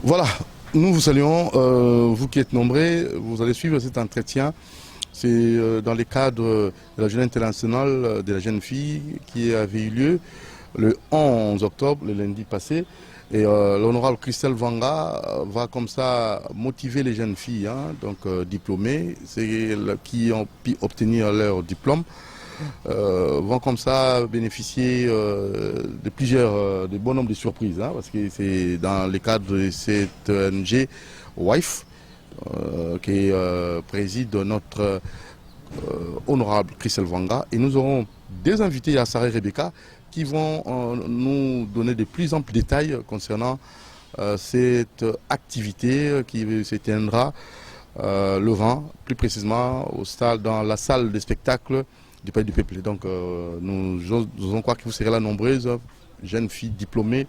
Voilà, nous vous saluons, vous qui êtes nombreux, vous allez suivre cet entretien. C'est dans le cadre de la Journée internationale de la jeune fille qui avait eu lieu le 11 octobre, le lundi passé. Et l'honorable Christelle Vanga va comme ça motiver les jeunes filles, donc diplômées, qui ont pu obtenir leur diplôme, vont comme ça bénéficier de plusieurs, de bon nombre de surprises, parce que c'est dans le cadre de cette ONG WIFE qui préside notre honorable Christelle Vanga. Et nous aurons des invités à Sarah et Rebecca qui vont nous donner de plus amples détails concernant cette activité qui se tiendra le 20, plus précisément dans la salle de spectacle du Palais du Peuple. Donc nous osons croire que vous serez là nombreuses, jeunes filles diplômées,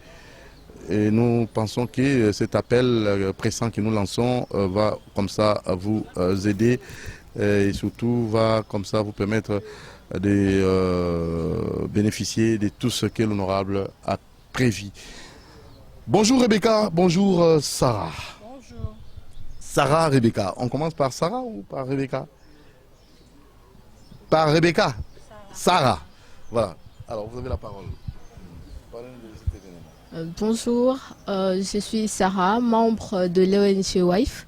et nous pensons que cet appel pressant que nous lançons va comme ça vous aider et surtout va comme ça vous permettre de bénéficier de tout ce que l'honorable a prévu. Bonjour Rebecca, bonjour Sarah. Bonjour. Sarah, Rebecca. On commence par Sarah ou par Rebecca? Par Rebecca. Sarah. Voilà. Alors vous avez la parole. Parlez-nous de cet événement. Bonjour, je suis Sarah, membre de l'ONG WIFE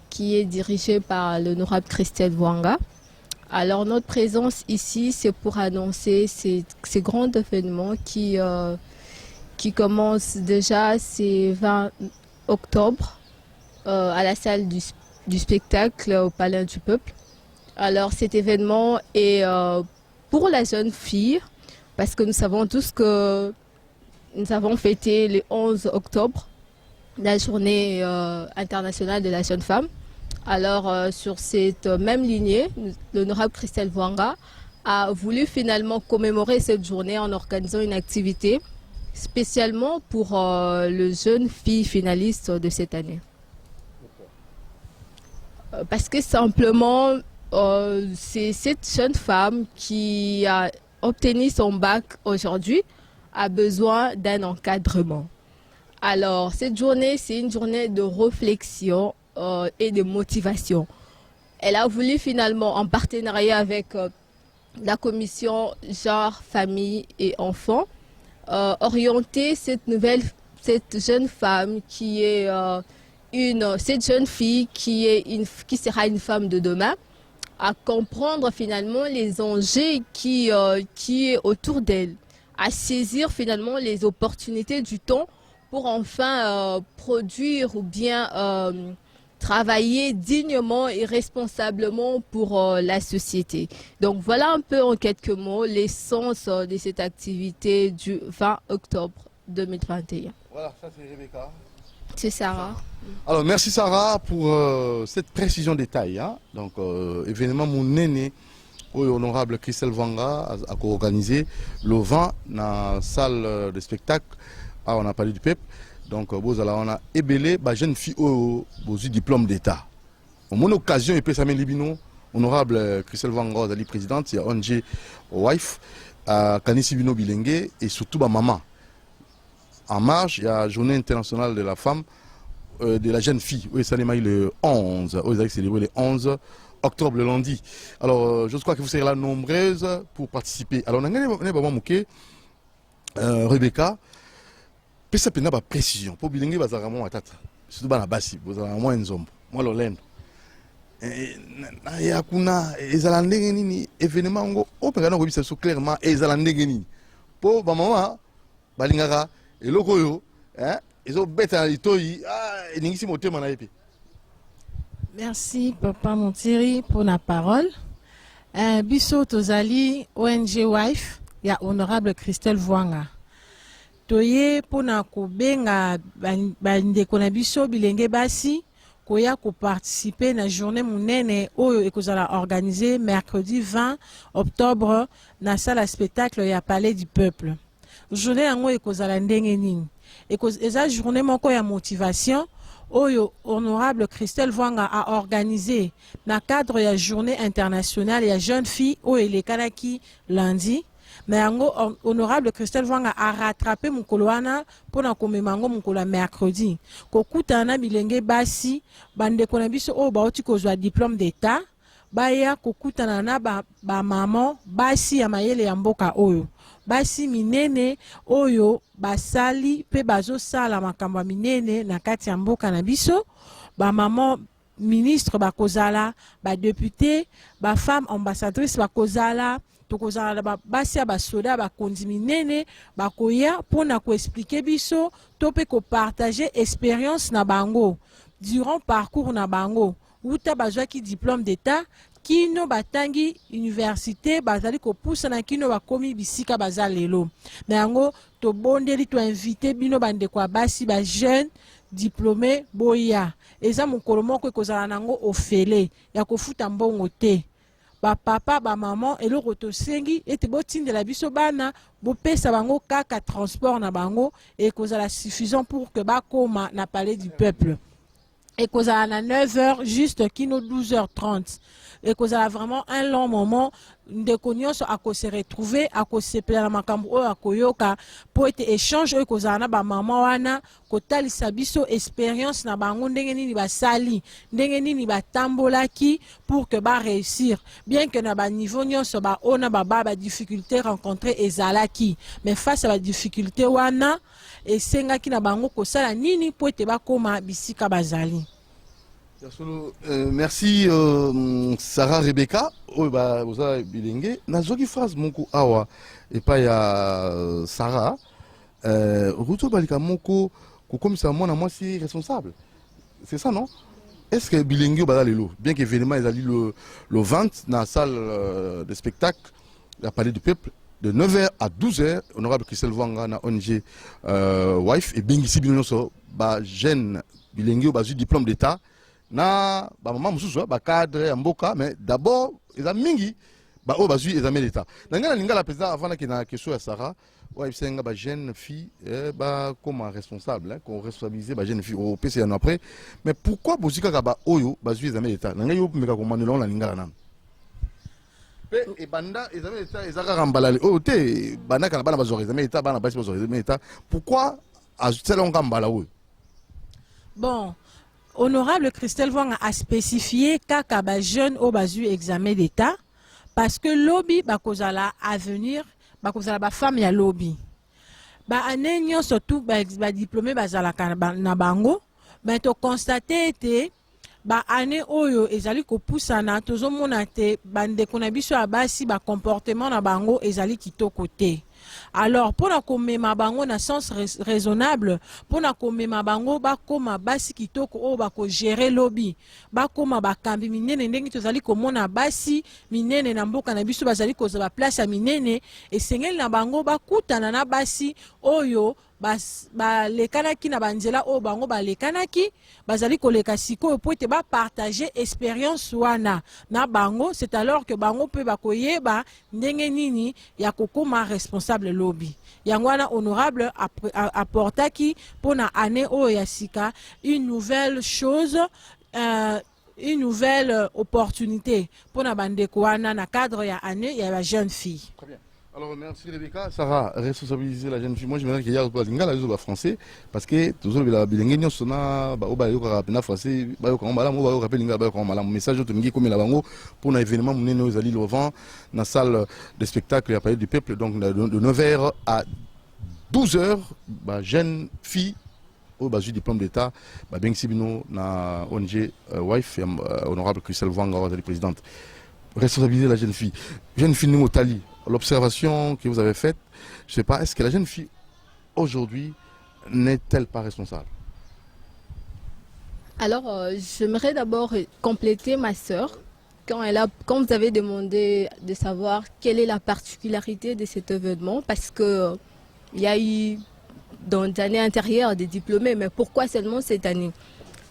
qui est dirigée par l'honorable Christelle Vanga. Alors notre présence ici, c'est pour annoncer ces grands événements qui commencent déjà ce 20 octobre à la salle du spectacle au Palais du Peuple. Alors cet événement est pour la jeune fille, parce que nous savons tous que nous avons fêté le 11 octobre, la journée internationale de la jeune femme. Alors sur cette même lignée, l'honorable Christelle Vanga a voulu finalement commémorer cette journée en organisant une activité spécialement pour les jeunes filles finalistes de cette année. Parce que simplement, c'est cette jeune femme qui a obtenu son bac aujourd'hui a besoin d'un encadrement. Alors cette journée, c'est une journée de réflexion et de motivation. Elle a voulu finalement, en partenariat avec la commission genre, famille et enfants, orienter cette jeune femme qui est cette jeune fille qui sera une femme de demain, à comprendre finalement les enjeux qui est autour d'elle, à saisir finalement les opportunités du temps pour enfin produire ou bien travailler dignement et responsablement pour la société. Donc voilà un peu en quelques mots l'essence de cette activité du 20 octobre 2021. Voilà, ça c'est Rebecca. C'est Sarah. Alors merci Sarah pour cette précision détail. Donc événement mon aîné honorable Christelle Vanga a organisé le 20 dans la salle de spectacle. On a parlé du peuple. Donc, on a ébélé la jeune fille au diplôme d'État. En mon occasion, et puis Samuel Libino, honorable Christelle Vanga, la présidente, il y a ONG WIFE, Kanisi Bino Bilengue, et surtout ma maman. En marge, il y a la Journée internationale de la femme, de la jeune fille. Oui, ça est le 11. Vous avez célébré le 11 octobre, le lundi. Alors, je crois que vous serez là nombreuses pour participer. Alors, on a Rebecca. Pesa pena ba précision pour bilingue bazara mo atata surtout bana basi bazara mo enzombo mo lolendo na ya kuna ezala ndenge nini événement ngo opeka na ko bisa so clairement ezala ndenge nini po ba mama balingaka eloko yo ezo beta litoyi ningisi motema na yepe. Merci papa Montieri pour la parole. Biso tozali ONG WIFE ya honorable Christelle Vanga. Toye pona kobenga bandeko na biso bilenge basi koya ko participer na journée munene oyo ekozala organisée mercredi 20 octobre na salle à spectacle ya Palais du Peuple. Journée yango ekozala ndenge nini? Eza journée moko ya motivation oyo honorable Christelle Vanga a organisé na cadre ya journée internationale ya jeune fille oyo elekanaki lundi mais yango honorable Christelle Vwanga a rattrapé mukolo wana pona komema yango mukolo mercredi kokutana bilenge basi bandeko na biso oyo bauti kozwa diplôme d'état baya kokutana na ba maman basi ya mayele ya mboka oyo basi minene oyo basali pe bazosala makambo minene na kati ya mboka na biso ba maman ministre bakozala ba député ba femme ambassadrice bakozala tokozala ba basi ya basoda bakonzi minene bakoya pona ko expliquer biso to pe ko partager expérience na bango durant parcours na bango uta bazwaki diplôme d'état kino batangi université bazali ko poussa na kino bakomi bisika bazalelo na yango to bondeli to inviter bino bande kwa basi ba jeune diplômé boya eza mukolo moko ekozala nango ofele ya kofuta mbongo te ba papa ba maman eloko tosengi ete botindela biso bana bopesa bango kaka transport na bango ekozala suffisant pour que bakoma na palais du peuple ekozala na 9h juste kino 12h30 ekozala vraiment un long moment ndeko nyonso akose retrouver akosepela na makambo oyo akoyoka po ete échange oyo ekozala na ba mama wana kotalisa biso expérience na bango ndenge nini basali ndenge nini batambolaki pour que ba réussir bien que na ba niveau nyonso ba ona ba difficulté rencontré ezalaki mais face à la difficulté wana esengaki na bango kosala nini po ete bakoma bisika bazali. Merci Sarah Rebecca. Oba oza bilenge. Nazoki phrase moko awa et pas ya Sarah. Ruto balika moko comme ça moi na moi c'est responsable. C'est ça non? Est-ce que bilenge bala lelo bien que événement ils allient le 20 dans la salle de spectacle la palais du peuple de 9h à 12h honorable Christelle Vwanga na ONG wife et bingisi binoso ba jeune bilenge ba diplôme d'état na ba maman mususu ba cadre ya mboka mais d'abord eza mingi ba o bazui examen d'état nanga lingala président avant na kina question ya Sarah ouais senga ba jeune fille ba comme responsable qu'on responsabiliser ba jeune fille au PC après mais pourquoi bozika ka ba oyo bazui examen d'état nanga yo meka komande la lingala nan et banda examen d'état ezaka rambalale o te banda kana bana bazori examen d'état bana basi bazori examen d'état pourquoi a cela on kambala oyo bon. Honorable Christelle Vwanga a spécifié kaka ba jeune au bazu examen d'état parce que lobby bakozala à venir bakozala ba femme ya lobby ba anenyo surtout ba diplômé bazala na bango mais to constater te ba ane oyo ezali ko poussana tozomona te bande kona biso abasi ba comportement na bango ezali kitoko te. Alors pour na komema bango na sens raisonnable pour na komema bango bakoma basi kitoko o bako gérer lobby bakoma bakambi minene ndenge tozali komona basi minene na mboka na biso bazali kozala place ya minene esengeli na bango bakutana na basi oyo balekanaki na banzela oyo bango balekanaki bazali koleka sikoyo po ete bapartage expérience wana na bango c'est alors que bango mpe bakoyeba ndenge nini ya kokoma responsable lobby yango wana honorable apportaki mpona année oyo ya sika une nouvelle chose une nouvelle opportunité mpona bandeko wana na cadre ya année ya ba jeune fille. Très bien. Alors merci Rebecca. Sarah, responsabiliser la jeune fille. Moi je me dis qu'il y a pas lingala les français parce que toujours la bilingue nyo sona ba oba yo ka na français ba yo ka mbala mo ba yo rappel lingala ba yo ka mbala message to mingi comme la bango pour un événement munene aux ali Levant na salle de spectacle à Palais du Peuple donc de 9h à 12h ba jeune fille au basu diplôme d'état ba ben sibino na ONG wife honorable Christelle Vwanga la présidente. Responsabiliser la jeune fille nous Tali. L'observation que vous avez faite, je ne sais pas, est-ce que la jeune fille aujourd'hui n'est-elle pas responsable? Alors, j'aimerais d'abord compléter ma sœur quand vous avez demandé de savoir quelle est la particularité de cet événement, parce que il y a eu dans les années antérieures des diplômés, mais pourquoi seulement cette année?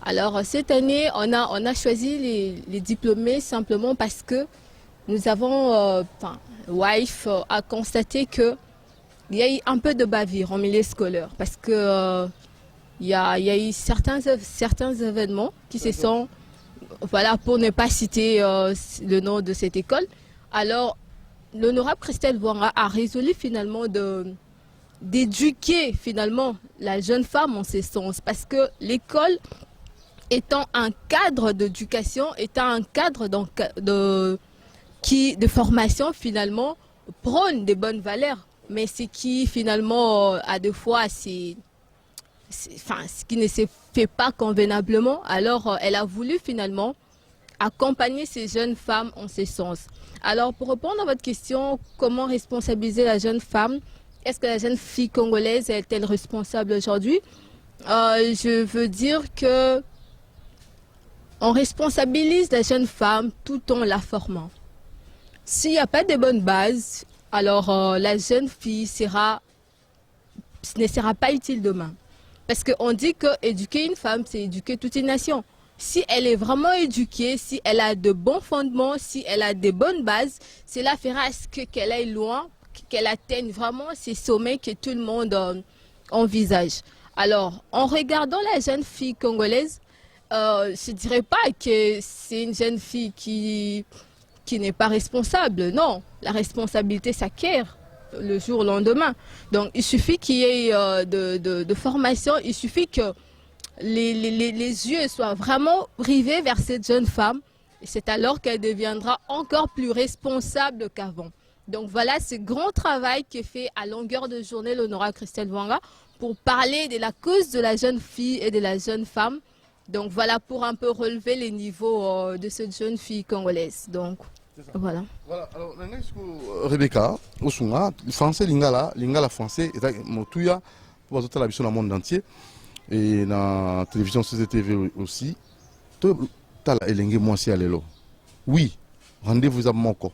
Alors cette année, on a choisi les diplômés simplement parce que nous avons, WIFE a constaté qu'il y a eu un peu de bavure en milieu scolaire parce que il y a eu certains événements qui se sont, voilà, pour ne pas citer le nom de cette école. Alors, l'honorable Christelle Vwanga a résolu finalement d'éduquer finalement la jeune femme en ce sens. Parce que l'école étant un cadre d'éducation, étant un cadre de formation finalement, prône des bonnes valeurs. Mais ce qui finalement a des fois ce qui ne se fait pas convenablement, alors elle a voulu finalement accompagner ces jeunes femmes en ce sens. Alors pour répondre à votre question, comment responsabiliser la jeune femme? Est-ce que la jeune fille congolaise est-elle responsable aujourd'hui? Je veux dire que on responsabilise la jeune femme tout en la formant. S'il n'y a pas de bonnes bases, alors la jeune fille ne sera pas utile demain. Parce qu'on dit que éduquer une femme, c'est éduquer toute une nation. Si elle est vraiment éduquée, si elle a de bons fondements, si elle a de bonnes bases, cela fera à ce qu'elle aille loin, qu'elle atteigne vraiment ces sommets que tout le monde envisage. Alors, en regardant la jeune fille congolaise, je ne dirais pas que c'est une jeune fille qui n'est pas responsable. Non, la responsabilité s'acquiert le jour au lendemain. Donc, il suffit qu'il y ait de formation, il suffit que les yeux soient vraiment rivés vers cette jeune femme. Et c'est alors qu'elle deviendra encore plus responsable qu'avant. Donc, voilà ce grand travail qui est fait à longueur de journée l'honorable Christelle Vwanga pour parler de la cause de la jeune fille et de la jeune femme. Donc, voilà pour un peu relever les niveaux de cette jeune fille congolaise. Donc, voilà. Voilà, alors, Rebecca, au français, lingala français, et motuya, pour toute la vision dans le monde entier, et dans la télévision CCTV aussi, tout la elenge moisi alelo. Oui, rendez-vous à Moko,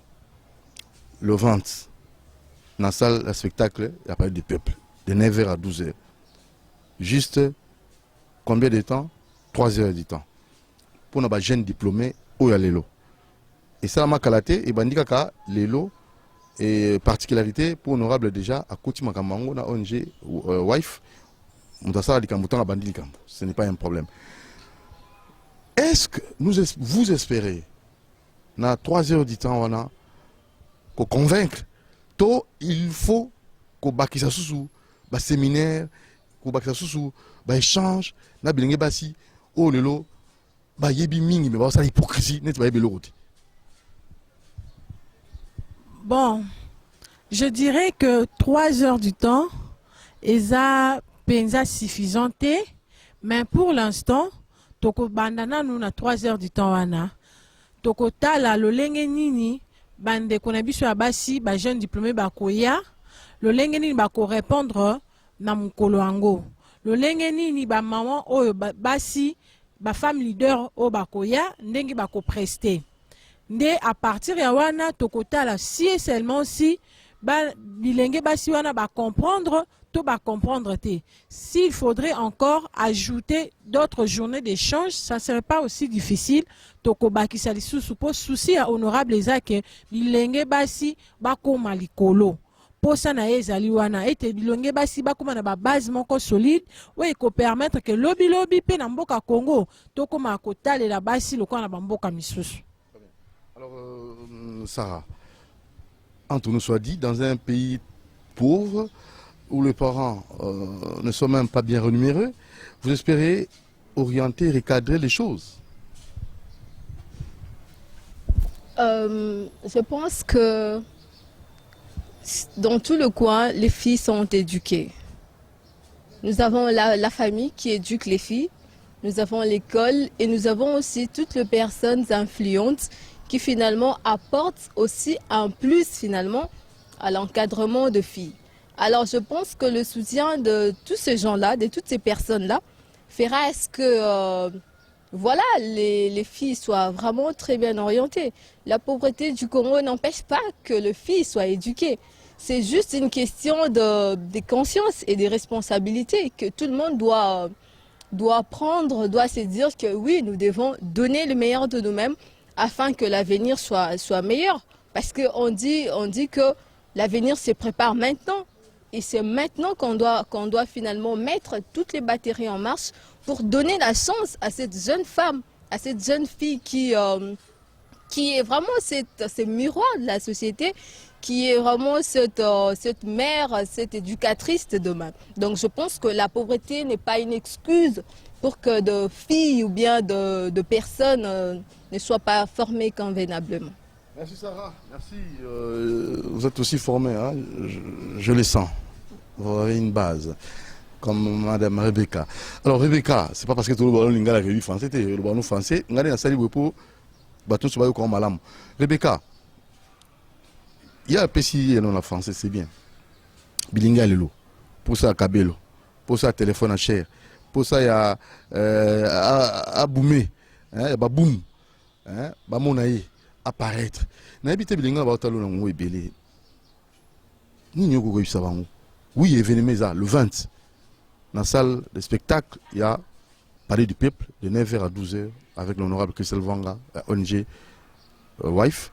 le 20, dans la salle de spectacle, il y a pas de peuple, de 9h à 12h. Juste, combien de temps? 3 heures du temps. Pour nos jeunes diplômés, où il y a l'élo. Et ça, ma qualité, et bandika l'élo, et particularité pour honorable déjà, à Kouti Makamango, na ONG Wife, ce n'est pas un problème. Est-ce que vous espérez, dans 3 heures du temps, on a qu'on convaincre, il faut qu'on bâtisse ça sous, séminaire, qu'on bâtisse ça sous, échange, na bilingue basi, oh lelo, yebi mingi, mais ça l'hypocrisie, n'est pas l'autre. Bon, je dirais que 3 heures du temps, eza penza suffisante, mais pour l'instant, toko bandana nous na 3 heures du temps wana, toko tala lolenge nini, bande konabiso abasi, ba jeune diplômé bakoya, lolenge nini bako répondre na mukolo ango, lolenge nini ba maman oyo basi, ba femme leader o bakoya, ndenge bako prester. Nde à partir ya wana tokotala si et seulement si bilenge basi wana ba comprendre to ba comprendre te. S'il faudrait encore ajouter d'autres journées d'échange, ça serait pas aussi difficile. Toko bakisa lisusu po souci à honorable ezake bilenge basi bakoma likolo. Posa na ezali wana ete bilenge basi bakoma na ba base moko solide we ko permettre que lobi pe na mboka Congo tokoma kotale la basi lokwa na mboka misusu. Alors, Sarah, entre nous soit dit, dans un pays pauvre, où les parents ne sont même pas bien rémunérés, vous espérez orienter, recadrer les choses? Je pense que dans tout le coin, les filles sont éduquées. Nous avons la famille qui éduque les filles, nous avons l'école et nous avons aussi toutes les personnes influentes qui finalement apportent aussi un plus finalement à l'encadrement de filles. Alors je pense que le soutien de tous ces gens-là, de toutes ces personnes-là, fera à ce que voilà, les filles soient vraiment très bien orientées. La pauvreté du Congo n'empêche pas que les filles soient éduquées. C'est juste une question de conscience et de responsabilité que tout le monde doit prendre, doit se dire que oui, nous devons donner le meilleur de nous-mêmes afin que l'avenir soit meilleur. Parce qu'on dit que l'avenir se prépare maintenant. Et c'est maintenant qu'on doit finalement mettre toutes les batteries en marche pour donner la chance à cette jeune femme, à cette jeune fille qui est vraiment ce miroir de la société, qui est vraiment cette mère, cette éducatrice de demain. Donc je pense que la pauvreté n'est pas une excuse pour que de filles ou bien de personnes ne soient pas formées convenablement. Merci Sarah, merci. Vous êtes aussi formée, hein? Je le sens. Vous avez une base, comme Madame Rebecca. Alors Rebecca, c'est pas parce que tout le monde a vu français, le monde français, on a une salle pour bateau sur le malam. Rebecca, il y a un PC dans la français, c'est bien. Bilingue le pour ça cabelo, pour ça téléphone à cher, pour ça il y a à boomer, hein, ba boom, hein, ba monaï apparaître. N'habite bilingue ba talo na ngwe belé. Ni nyoko ko yisa bango. Oui, événement ça le 20. Dans la salle de spectacle, il y a Palais du Peuple de 9h à 12h avec l'honorable Christelle Vwanga, ONG wife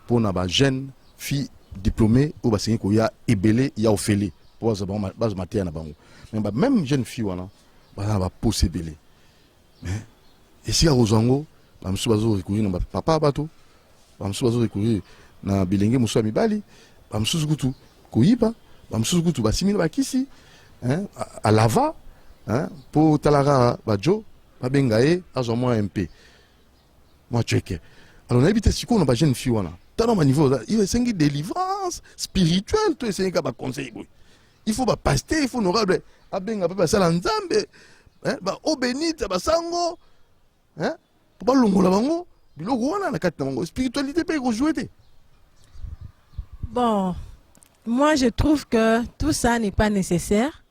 pour na ba jeune fille diplômée au bassin ko ya ebelé ya ofélé pour ça base matin na bango. Mais même jeune fille wana ba posé belé. Mais et si à Rozango, ba msu bazo recourir na papa bato, ba msu bazo recourir na bilenge musu mibali, ba msu zukutu koyiba, ba msu zukutu basimila bakisi, hein, à lava, hein, pour talara bajo, ba bengae azomwa MP. Moi checker. Alors, on a habité si on a pas jeune fille, on a niveau, il y a une délivrance spirituelle, tout est un conseil. Il faut pas passer, il faut honorable. Abenga papa salanzambe, hein, ba obénite, ba sango, hein, pour pas longo la bango, biloko wana na kati na bango, spiritualité peut rejouer. Bon, moi je trouve que tout ça n'est pas nécessaire.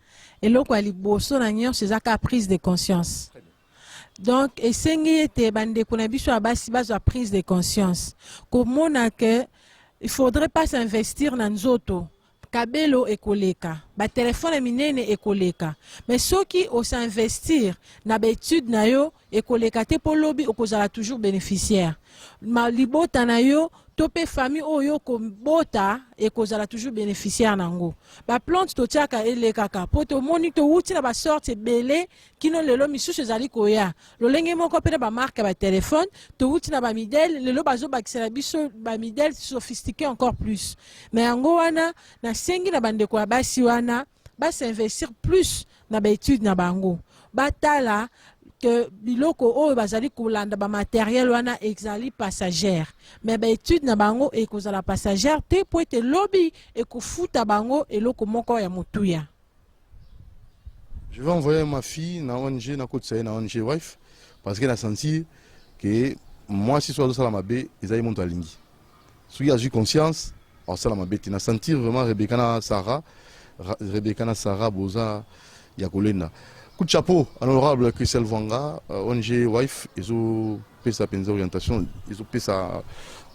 Et là, quoi, les bosso n'ont c'est ça prise de conscience. Donc, et était bande qu'on a vu sur la base de prise de conscience. Comme on a que il faudrait pas s'investir dans nos autos. Kabelo et koleka, ba téléphone minene et koleka. Mais ceux qui osent s'investir dans l'étude na yo et koleka te pour lobby okozala toujours bénéficiaire. Ma libota na yo topé famille oyo ko bota et kozala toujours bénéficiaire nango. Ba plante to tiaka elekaka poto moni to wuti na ba sorte belé kino lelo misusu ezali koya. Lolenge moko pe ba marque ba téléphone to wuti na ba modèle lelo bazo bakisela biso ba modèle sophistiqué encore plus. Mais ango wana na sengi na bande ko basi wana ba s'investir plus na ba étude na bango. Batala que biloko o bazali kolanda ba matériel wana exali passagère mais ba étude na bango e kozala passagère te po ete lobby e kofuta bango eloko moko ya motuya. Je vais envoyer ma fille na ONG na côté na ONG wife parce qu'elle a senti que moi si soit ça ma bé ezali monto alingi. Si a eu conscience en ça ma bé na sentir vraiment Rebecca na Sarah Boza ya kolenda. Coup de chapeau à l'honorable Christelle Vwanga, ONG wife, ils ont fait sa orientation, ils ont fait sa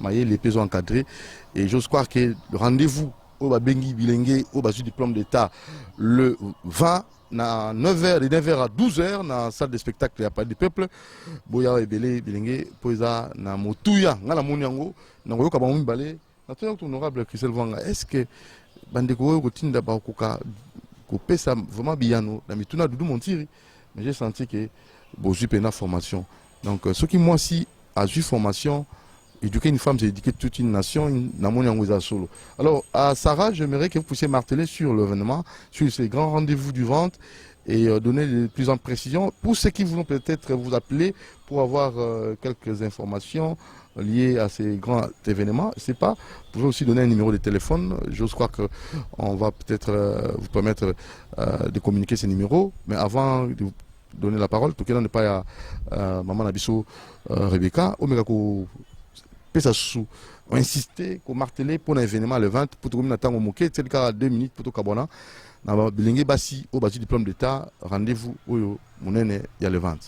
maille, les pays encadrés. Et j'ose croire que le rendez-vous au Babengi Bilingue, au Basu diplôme d'État, le 20, à 9h, de 9h à 12h, dans la salle de spectacle, il n'y a pas de peuple. Boya et Belé Bilingue, Poisa, na Motuya, na la Mouniango, na Goyo Kabamou Balé. Notre honorable Christelle Vwanga, est-ce que Bandeko Gotinda Baokoka ça vraiment bien dans mes tournages de Montiri, mais j'ai senti que bon j'ai une formation. Donc ce qui moi aussi a eu formation, éduquer une femme c'est éduquer toute une nation, solo. Alors à Sarah, j'aimerais que vous puissiez marteler sur l'événement, sur ces grands rendez-vous du ventre et donner de plus en précision pour ceux qui voulont peut-être vous appeler pour avoir quelques informations liées à ces grands événements. C'est pas, vous pouvez aussi donner un numéro de téléphone. J'ose croire que on va peut-être vous permettre de communiquer ces numéros. Mais avant de vous donner la parole, tout cas n'est pas à maman Nabiso Rebecca, Omega ko pesa sous insister, ko marteler pour un événement le 20 pour tout le monde moquer, c'est le cas à 2 minutes pour tout Kabona. Na bilingue basi au basi diplôme d'état, rendez-vous au monene il y a le 20.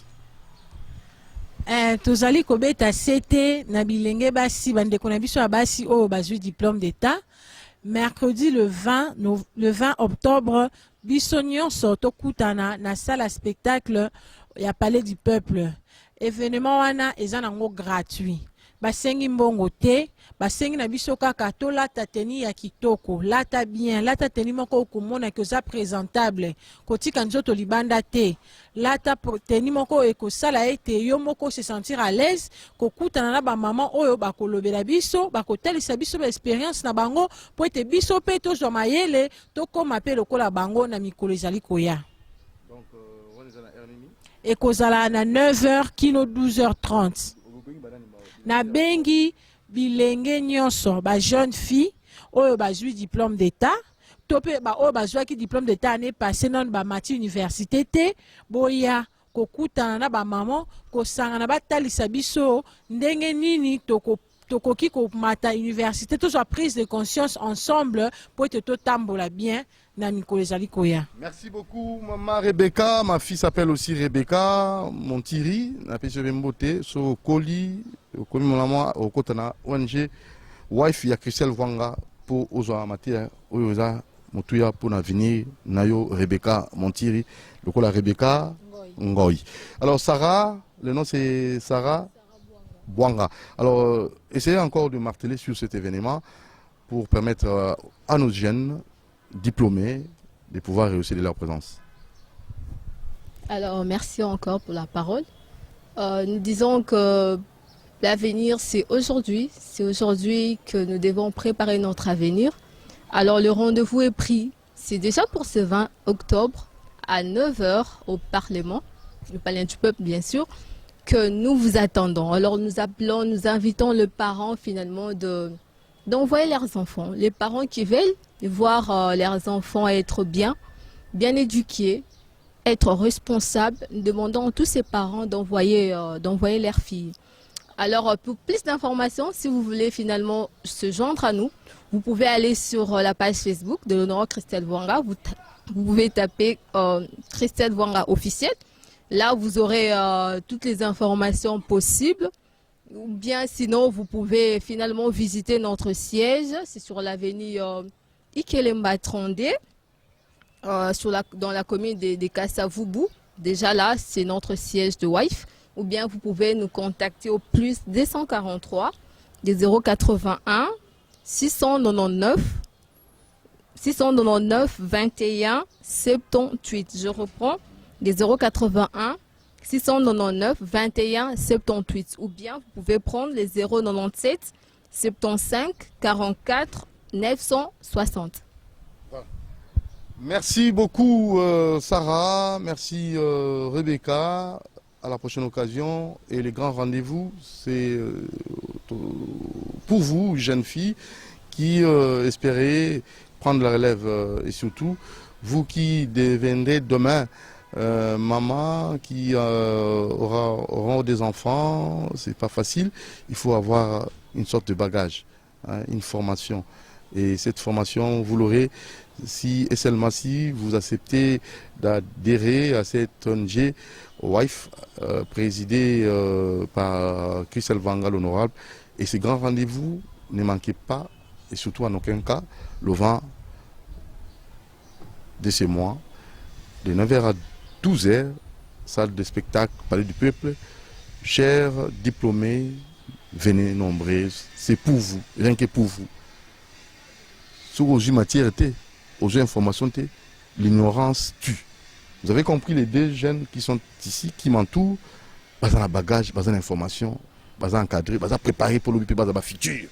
Tozali kobeta CT na bilenge basi bande ko na biso basi o bazui diplôme d'état mercredi le 20 octobre biso nyonso tokutana na salle à spectacle ya Palais du Peuple. Événement wana eza nango gratuit. basengi mbongo te, basengi na biso kaka to lata teni ya kitoko, lata bien, lata teni moko okomona ki oza présentable, kotika nzoto libanda te, lata teni moko ekosala ete yo moko se sentir à l'aise, kokutana na ba maman oyo bakolobela biso, bakotalisa biso ba expérience na bango, po ete biso pe tozwa mayele, tokoma pe lokola bango na mikolo ezali koya. Donc, ekozala na 9h kino 12h30. Na bengi bilenge nyonso ba jeune fille oyo bazwi diplôme d'état to pe ba oyo bazwaki diplôme d'état année passée non ba mati université te boya kokutana na ba maman kosanga na batalisa biso ndenge nini tokoki komata université tozwa prise de conscience ensemble pour te totambola bien na mikolo ezali koya. Merci beaucoup, maman Rebecca. Ma fille s'appelle aussi Rebecca Montiri. Na pese bembote so koli mon maman au kotana ONG wife ya Christelle Vwanga pour ozo matière oyoza mutuya pour l'avenir nayo Rebecca Montiri. Le kola Rebecca Ngoy. Alors Sarah, le nom c'est Sarah Bwanga. Alors essayez encore de marteler sur cet événement pour permettre à nos jeunes diplômés de pouvoir réussir de leur présence. Alors, merci encore pour la parole. Nous disons que l'avenir, c'est aujourd'hui. C'est aujourd'hui que nous devons préparer notre avenir. Alors, le rendez-vous est pris. C'est déjà pour ce 20 octobre à 9h au Parlement, le Palais du Peuple, bien sûr, que nous vous attendons. Alors, nous appelons, nous invitons les parents, finalement, d'envoyer leurs enfants. Les parents qui veulent voir leurs enfants être bien éduqués, être responsables, demandons à tous ces parents d'envoyer leurs filles. Alors, pour plus d'informations, si vous voulez finalement se joindre à nous, vous pouvez aller sur la page Facebook de l'Honorable Christelle Vwanga. Vous pouvez taper Christelle Vwanga officielle. Là, vous aurez toutes les informations possibles. Ou bien sinon, vous pouvez finalement visiter notre siège. C'est sur l'avenue Ikelemba Trondé, dans la commune de Kassavubu. Déjà là, c'est notre siège de WIFE. Ou bien vous pouvez nous contacter au plus 243 081 699 21 78. Je reprends, des 081 699 21 78. Ou bien vous pouvez prendre les 097 75 44 960. Merci beaucoup Sarah, merci Rebecca. À la prochaine occasion. Et les grands rendez-vous, c'est pour vous, jeunes filles, qui espérez prendre la relève et surtout, vous qui deviendrez demain maman, qui auront des enfants, c'est pas facile. Il faut avoir une sorte de bagage, hein, une formation. Et cette formation, vous l'aurez si et seulement si vous acceptez d'adhérer à cette ONG WIFE présidée par Christelle Vwanga l'honorable. Et ces grands rendez-vous, ne manquez pas, et surtout en aucun cas, le 20 de ce mois, de 9h à 12h, salle de spectacle, Palais du Peuple. Chers diplômés, venez nombreux, c'est pour vous, rien que pour vous. Sur aux matières, aux informations, l'ignorance tue. Vous avez compris les deux jeunes qui sont ici, qui m'entourent, basant un bagage, basant l'information, basant encadré, basant préparé pour le futur.